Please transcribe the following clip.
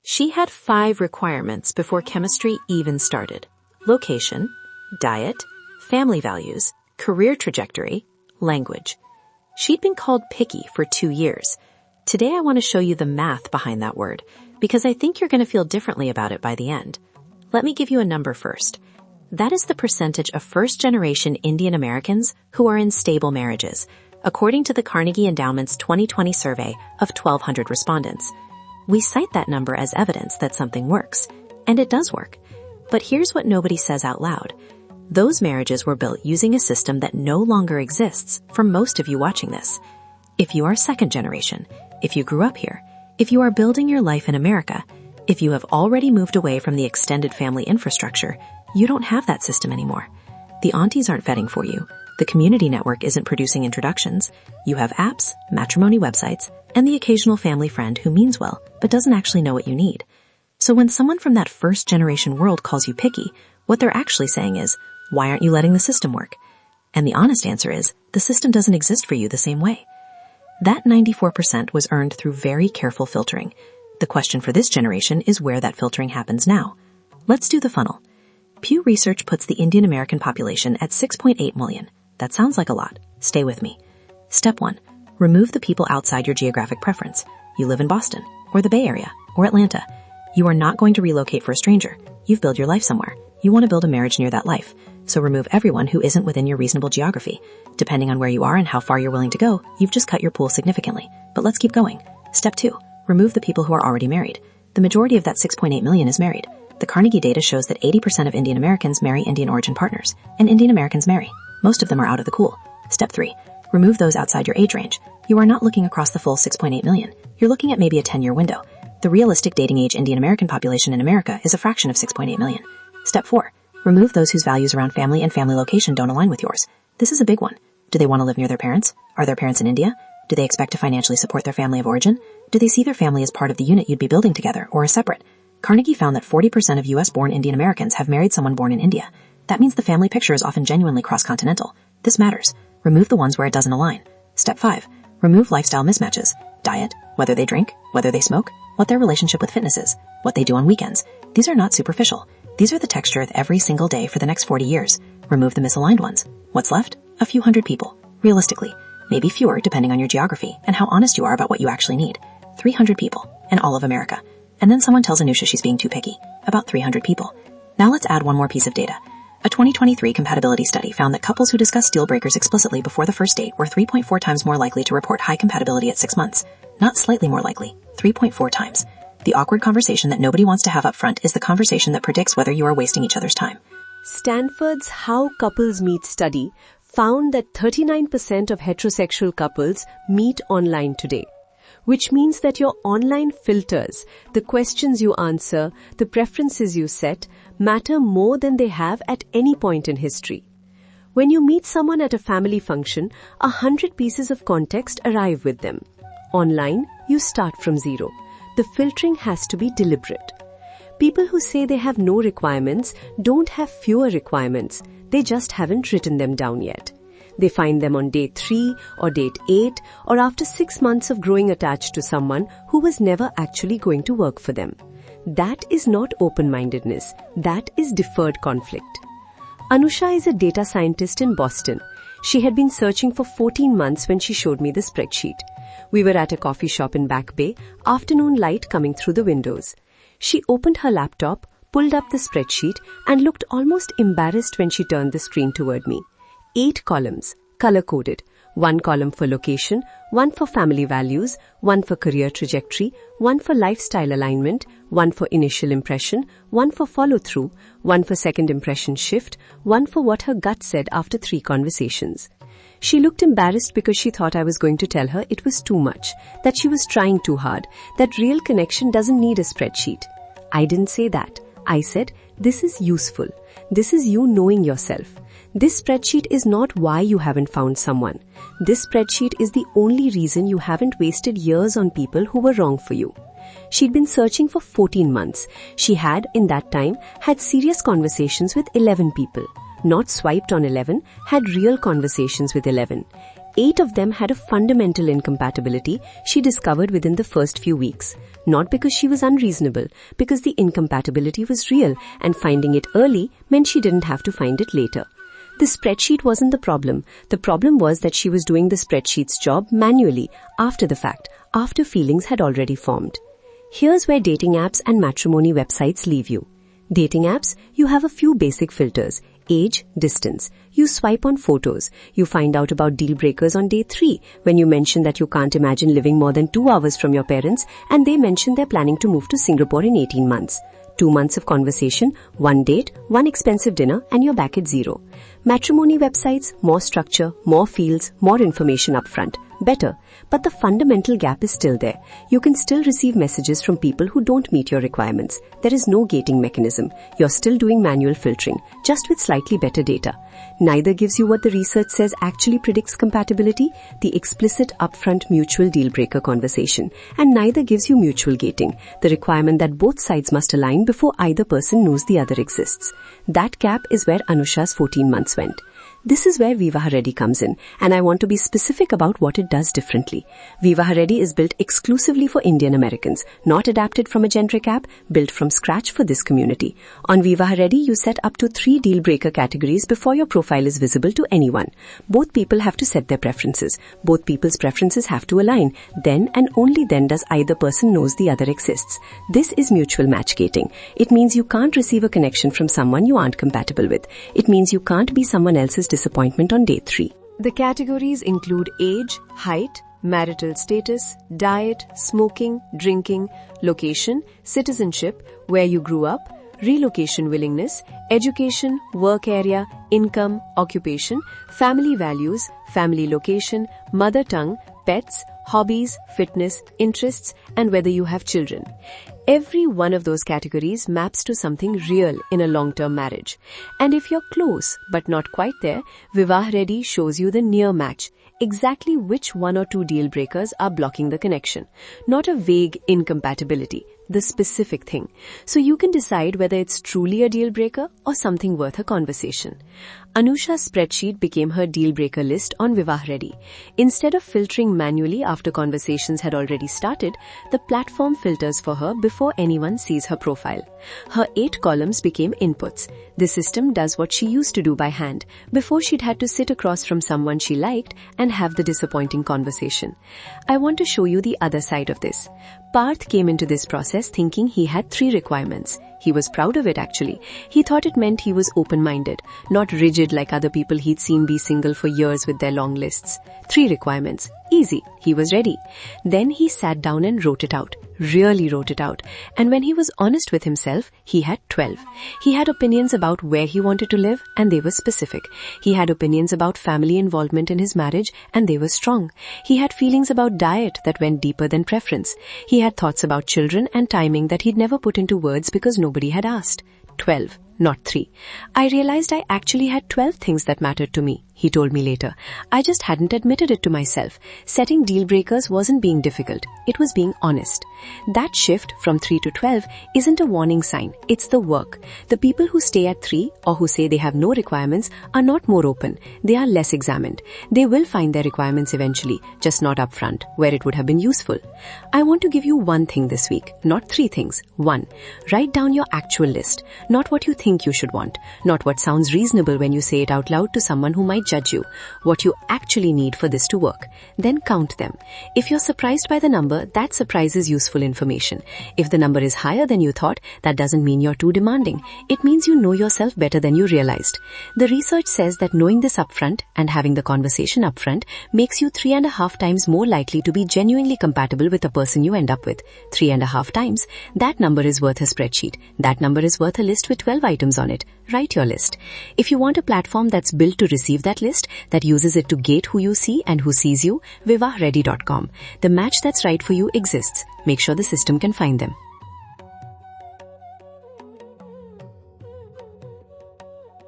She had 5 requirements before chemistry even started: location, diet, family values, career trajectory, language. She'd been called picky for 2 years. Today I want to show you the math behind that word, because I think you're going to feel differently about it by the end. Let me give you a number first. That is the percentage of first-generation Indian Americans who are in stable marriages, according to the Carnegie Endowment's 2020 survey of 1,200 respondents. We cite that number as evidence that something works, and it does work. But here's what nobody says out loud. Those marriages were built using a system that no longer exists for most of you watching this. If you are second generation, if you grew up here, if you are building your life in America, if you have already moved away from the extended family infrastructure, you don't have that system anymore. The aunties aren't vetting for you. The community network isn't producing introductions. You have apps, matrimony websites, and the occasional family friend who means well, but doesn't actually know what you need. So when someone from that first generation world calls you picky, what they're actually saying is, why aren't you letting the system work? And the honest answer is, the system doesn't exist for you the same way. That 94% was earned through very careful filtering. The question for this generation is where that filtering happens now. Let's do the funnel. Pew Research puts the Indian American population at 6.8 million. That sounds like a lot. Stay with me. Step 1. Remove the people outside your geographic preference. You live in Boston, or the Bay Area, or Atlanta. You are not going to relocate for a stranger. You've built your life somewhere. You want to build a marriage near that life. So remove everyone who isn't within your reasonable geography. Depending on where you are and how far you're willing to go, you've just cut your pool significantly. But let's keep going. Step 2. Remove the people who are already married. The majority of that 6.8 million is married. The Carnegie data shows that 80% of Indian Americans marry Indian origin partners, and Indian Americans marry. Most of them are out of the cool. Step 3. Remove those outside your age range. You are not looking across the full 6.8 million. You're looking at maybe a 10-year window. The realistic dating age Indian American population in America is a fraction of 6.8 million. Step 4. Remove those whose values around family and family location don't align with yours. This is a big one. Do they want to live near their parents? Are their parents in India? Do they expect to financially support their family of origin? Do they see their family as part of the unit you'd be building together, or as separate? Carnegie found that 40% of US-born Indian Americans have married someone born in India. That means the family picture is often genuinely cross-continental. This matters. Remove the ones where it doesn't align. Step 5. Remove lifestyle mismatches. Diet, whether they drink, whether they smoke, what their relationship with fitness is, what they do on weekends. These are not superficial. These are the texture of every single day for the next 40 years. Remove the misaligned ones. What's left? A few hundred people. Realistically. Maybe fewer depending on your geography and how honest you are about what you actually need. 300 people in all of America. And then someone tells Anusha she's being too picky. About 300 people. Now let's add one more piece of data. A 2023 compatibility study found that couples who discussed deal breakers explicitly before the first date were 3.4 times more likely to report high compatibility at 6 months. Not slightly more likely. 3.4 times. The awkward conversation that nobody wants to have up front is the conversation that predicts whether you are wasting each other's time. Stanford's How Couples Meet study found that 39% of heterosexual couples meet online today, which means that your online filters, the questions you answer, the preferences you set, matter more than they have at any point in history. When you meet someone at a family function, 100 pieces of context arrive with them. Online, you start from zero. The filtering has to be deliberate. People who say they have no requirements don't have fewer requirements. They just haven't written them down yet. They find them on day 3 or date 8 or after 6 months of growing attached to someone who was never actually going to work for them. That is not open-mindedness. That is deferred conflict. Anusha is a data scientist in Boston. She had been searching for 14 months when she showed me the spreadsheet. We were at a coffee shop in Back Bay, afternoon light coming through the windows. She opened her laptop, pulled up the spreadsheet, and looked almost embarrassed when she turned the screen toward me. 8 columns, color-coded. 1 column for location, 1 for family values, 1 for career trajectory, 1 for lifestyle alignment, 1 for initial impression, 1 for follow-through, 1 for second impression shift, 1 for what her gut said after 3 conversations. She looked embarrassed because she thought I was going to tell her it was too much, that she was trying too hard, that real connection doesn't need a spreadsheet. I didn't say that. I said, this is useful. This is you knowing yourself. This spreadsheet is not why you haven't found someone. This spreadsheet is the only reason you haven't wasted years on people who were wrong for you. She'd been searching for 14 months. She had, in that time, had serious conversations with 11 people. Not swiped on 11, had real conversations with 11. 8 of them had a fundamental incompatibility she discovered within the first few weeks. Not because she was unreasonable, because the incompatibility was real and finding it early meant she didn't have to find it later. The spreadsheet wasn't the problem. The problem was that she was doing the spreadsheet's job manually, after the fact, after feelings had already formed. Here's where dating apps and matrimony websites leave you. Dating apps, you have a few basic filters. Age, distance. You swipe on photos. You find out about deal breakers on day 3 when you mention that you can't imagine living more than 2 hours from your parents and they mention they're planning to move to Singapore in 18 months. 2 months of conversation, 1 date, 1 expensive dinner, and you're back at 0. Matrimony websites, more structure, more fields, more information upfront. Better, but the fundamental gap is still there. You can still receive messages from people who don't meet your requirements. There is no gating mechanism. You're still doing manual filtering, just with slightly better data. Neither gives you what the research says actually predicts compatibility, the explicit upfront mutual deal breaker conversation, and neither gives you mutual gating, the requirement that both sides must align before either person knows the other exists. That gap is where Anusha's 14 months went. This is where VivaahReady comes in, and I want to be specific about what it does differently. VivaahReady is built exclusively for Indian Americans, not adapted from a generic app, built from scratch for this community. On VivaahReady, you set up to 3 deal breaker categories before your profile is visible to anyone. Both people have to set their preferences. Both people's preferences have to align. Then and only then does either person knows the other exists. This is mutual match gating. It means you can't receive a connection from someone you aren't compatible with. It means you can't be someone else's disappointment on day 3. The categories include age, height, marital status, diet, smoking, drinking, location, citizenship, where you grew up, relocation willingness, education, work area, income, occupation, family values, family location, mother tongue, pets, hobbies, fitness, interests, and whether you have children. Every one of those categories maps to something real in a long-term marriage. And if you're close but not quite there, VivaahReady shows you the near match, exactly which 1 or 2 deal breakers are blocking the connection. Not a vague incompatibility, the specific thing. So you can decide whether it's truly a deal breaker or something worth a conversation. Anusha's spreadsheet became her deal breaker list on VivaahReady. Instead of filtering manually after conversations had already started, the platform filters for her before anyone sees her profile. Her 8 columns became inputs. The system does what she used to do by hand before she'd had to sit across from someone she liked and have the disappointing conversation. I want to show you the other side of this. Parth came into this process thinking he had 3 requirements. He was proud of it actually. He thought it meant he was open-minded, not rigid like other people he'd seen be single for years with their long lists. 3 requirements. Easy. He was ready. Then he sat down and wrote it out. Really wrote it out. And when he was honest with himself, he had 12. He had opinions about where he wanted to live, and they were specific. He had opinions about family involvement in his marriage, and they were strong. He had feelings about diet that went deeper than preference. He had thoughts about children and timing that he'd never put into words because nobody had asked. 12. Not 3. I realized I actually had 12 things that mattered to me, he told me later. I just hadn't admitted it to myself. Setting deal breakers wasn't being difficult. It was being honest. That shift from 3 to 12 isn't a warning sign. It's the work. The people who stay at 3 or who say they have no requirements are not more open. They are less examined. They will find their requirements eventually, just not upfront, where it would have been useful. I want to give you 1 thing this week, not 3 things. 1. Write down your actual list, not what you think you should want, not what sounds reasonable when you say it out loud to someone who might judge you, what you actually need for this to work. Then count them. If you're surprised by the number, that surprise is useful information. If the number is higher than you thought, that doesn't mean you're too demanding. It means you know yourself better than you realized. The research says that knowing this upfront and having the conversation upfront makes you 3.5 times more likely to be genuinely compatible with the person you end up with. 3.5 times. That number is worth a spreadsheet. That number is worth a list with 12 items on it. Write your list. If you want a platform that's built to receive that list, that uses it to gate who you see and who sees you, VivaahReady.com. The match that's right for you exists. Make sure the system can find them.